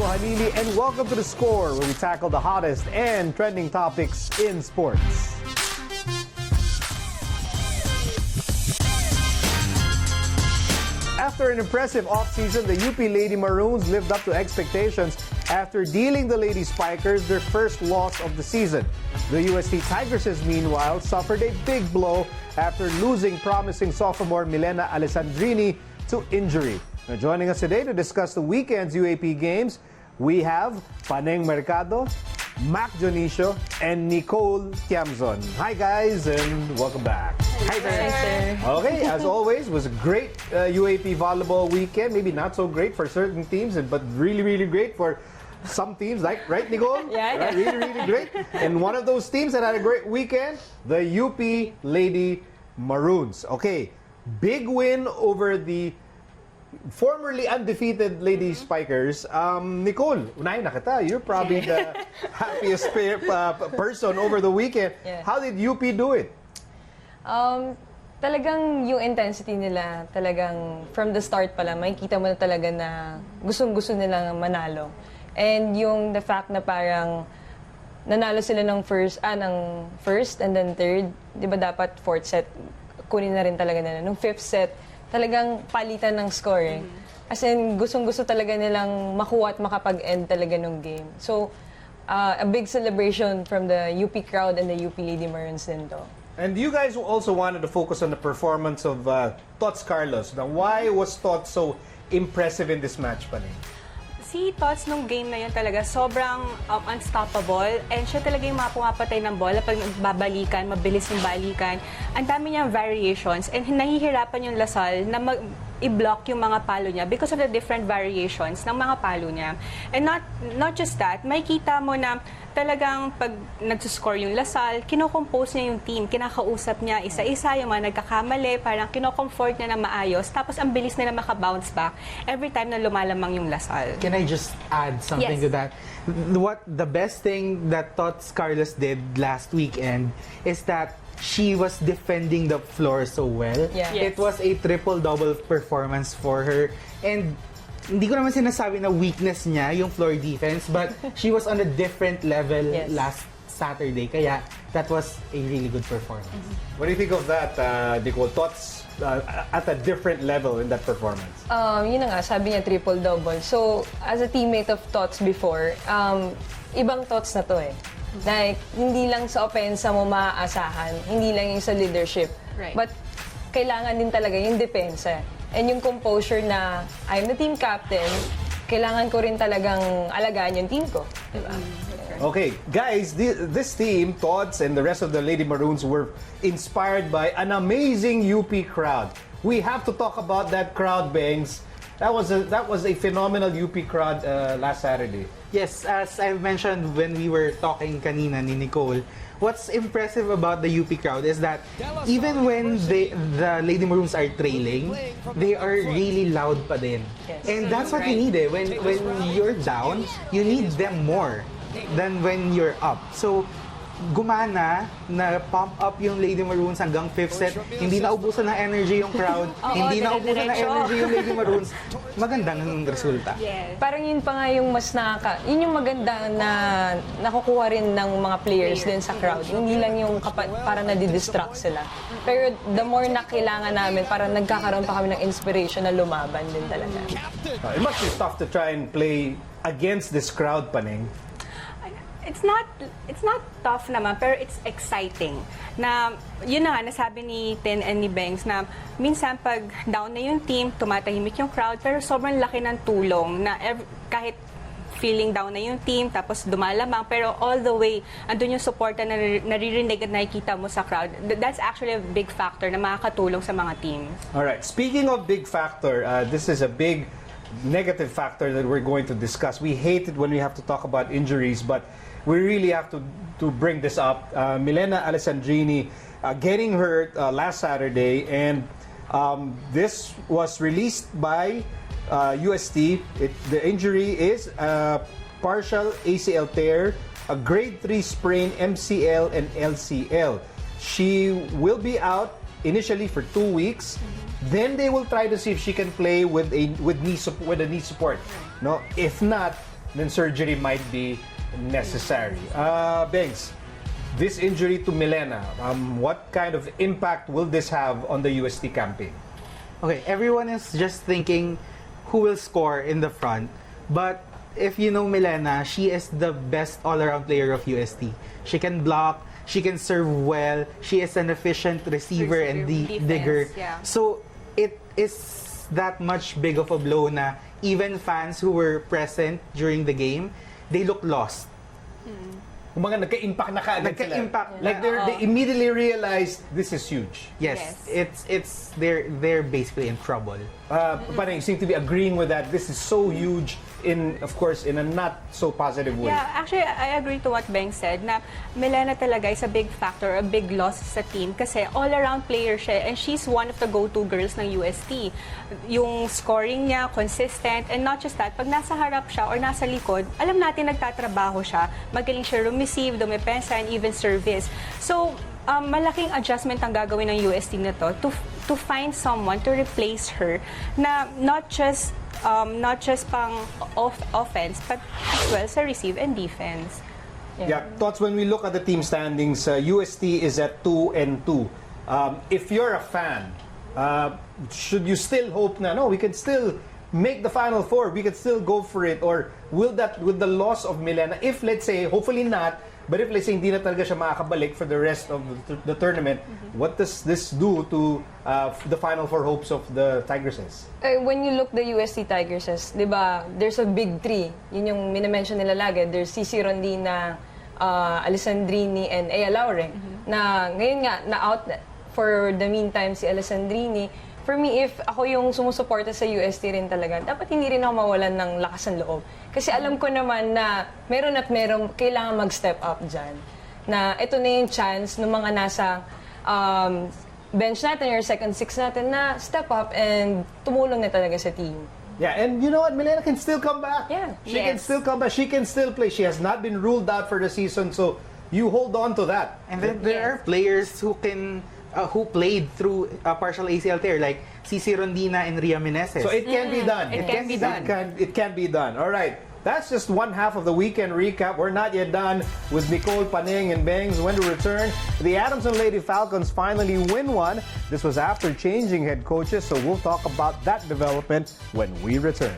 Hanili, and welcome to The Score, where we tackle the hottest and trending topics in sports. After an impressive offseason, the UP Lady Maroons lived up to expectations after dealing the Lady Spikers their first loss of the season. The UST Tigresses, meanwhile, suffered a big blow after losing promising sophomore Milena Alessandrini to injury. Now, joining us today to discuss the weekend's UAP games, we have Paneng Mercado, Mac Dionisio, and Nicole Tiamzon. Hi guys, and welcome back. Hi there. Okay, as always, was a great UAP volleyball weekend. Maybe not so great for certain teams, but really, really great for some teams. Like, right, Nicole? Yeah. Right, really, really great. And one of those teams that had a great weekend, the UP Lady Maroons. Okay, big win over the formerly undefeated Lady Spikers. Nicole, unahin na kita. You're probably the happiest person over the weekend. Yeah. How did UP do it? Talagang yung intensity nila, talagang from the start pa lang, makikita mo na talaga na gustong-gusto nilang manalo. And yung the fact na parang nanalo sila ng first and then third, di ba dapat fourth set, kunin na rin talaga nila. Nung fifth set, talagang palitan ng score eh. As in, gustong-gusto talaga nilang makuha at makapag-end talaga ng game. So, a big celebration from the UP crowd and the UP Lady Maroons din to. And you guys also wanted to focus on the performance of Tots Carlos. Now, why was Tots so impressive in this match, Panay? Si Tots nung game na yun talaga sobrang unstoppable and siya talaga yung pumapatay ng bola pag nagbabalikan, mabilis yung balikan. Ang dami niyang variations and nahihirapan yung Lasal na i-block yung mga palo niya because of the different variations ng mga palo niya. And not just that, makikita mo na talagang pag nagsuscore yung Lasal, kinocompose niya yung team, kinakausap niya isa-isa yung mga nagkakamali, parang kinocomfort niya na maayos, tapos ang bilis nila makabounce back every time na lumalamang yung Lasal. Can I just add something Yes. to that? What the best thing that Tots Carlos did last weekend is that she was defending the floor so well. Yeah. Yes. It was a triple-double performance for her. And hindi ko naman sinasabi na weakness niya yung floor defense, but she was on a different level Yes. last Saturday. Kaya that was a really good performance. What do you think of that, Nicole? Tots at a different level in that performance? Yun na nga, sabi niya triple-double. So, as a teammate of Tots before, ibang Tots na to eh. Like, hindi lang sa opensa mo maaasahan, hindi lang yung sa leadership. Right. But, kailangan din talaga yung depensa. And yung composure na, I'm the team captain, kailangan ko rin talagang alagaan yung team ko. Diba? Okay, guys, this team, Tots and the rest of the Lady Maroons, were inspired by an amazing UP crowd. We have to talk about that crowd, Bangs. That was a phenomenal UP crowd last Saturday. Yes, as I've mentioned when we were talking kanina ni Nicole, what's impressive about the UP crowd is that even when the Lady Maroons are trailing, they are really loud pa din. Yes. And that's what you need eh. When you're down, you need them more than when you're up. So, gumana na pump up yung Lady Maroons hanggang fifth set. Hindi naubusan ng energy yung crowd. Hindi naubusan ng dire-diretso. energy yung Lady Maroons. Magandang resulta. Yes. Parang yun pa nga yung mas yun yung maganda na nakukuha rin ng mga players din sa crowd. Hindi lang yung para nadidistract sila. Pero the more na kailangan namin, parang nagkakaroon pa kami ng inspiration na lumaban din talaga. It must be tough to try and play against this crowd, Paneng. It's not tough naman, pero it's exciting. Na, yun na nga, nasabi ni Tin and ni Bangs na minsan pag down na yung team, tumatahimik yung crowd, pero sobrang laki ng tulong na kahit feeling down na yung team, tapos dumalamang, pero all the way, andun yung support na naririnig at nakikita mo sa crowd. That's actually a big factor na makakatulong sa mga teams. Alright, speaking of big factor, this is a big negative factor that we're going to discuss. We hate it when we have to talk about injuries, but we really have to bring this up. Milena Alessandrini getting hurt last Saturday, and this was released by UST. The injury is partial ACL tear, a grade 3 sprain MCL and LCL. She will be out initially for 2 weeks. Then they will try to see if she can play with a knee support. No, if not, then surgery might be necessary. Bengs, this injury to Milena, what kind of impact will this have on the UST campaign? Okay, everyone is just thinking who will score in the front. But if you know Milena, she is the best all-around player of UST. She can block, she can serve well, she is an efficient receiver and Defense, digger. yeah. So it is that much big of a blow na even fans who were present during the game, they look lost. Kumbaga, nagka-impact na kaagad sila. Nagka-impact na. Like they immediately realized this is huge. Yes, it's they're basically in trouble. Parang you seem to be agreeing with that. This is so huge in, of course, in a not so positive way. Yeah, actually, I agree to what Beng said na Milena talaga is a big factor, a big loss sa team kasi all-around player siya and she's one of the go-to girls ng UST. Yung scoring niya, consistent, and not just that, pag nasa harap siya or nasa likod, alam natin nagtatrabaho siya, magaling siya receive, dumepensa, and even service. So, malaking adjustment ang gagawin ng UST na to find someone to replace her na not just pang offense but as well sa receive and defense. Yeah, thoughts when we look at the team standings, UST is at 2-2. If you're a fan, should you still hope na no, we can still make the Final Four, we can still go for it, or will that, with the loss of Milena, if let's say, hopefully not, but if let's say hindi na talaga siya makakabalik for the rest of the tournament, what does this do to the Final Four hopes of the Tigresses? When you look the UST Tigresses, di ba, there's a big three. Yun yung minimension nila lagi. There's Cici Rondina, Alessandrini, and Ea Laure. Na ngayon nga, na-out for the meantime si Alessandrini. For me, if ako yung sumusuporta sa UST rin talaga, dapat hindi rin ako mawalan ng lakas ng loob. Kasi alam ko naman na meron at meron kailangan mag-step up dyan. Na ito na yung chance ng mga nasa bench natin or second six natin na step up and tumulong na talaga sa team. Yeah, and you know what? Milena can still come back. Yeah. She can still come back. She can still play. She has not been ruled out for the season, so you hold on to that. And then there are players who can who played through partial ACL tear, like Cici Rondina and Ria Meneses. So it can be done. It can be done. It can be done. All right. That's just one half of the weekend recap. We're not yet done with Nicole, Paning, and Bengs. When to return, the Adamson Lady Falcons finally win one. This was after changing head coaches, so we'll talk about that development when we return.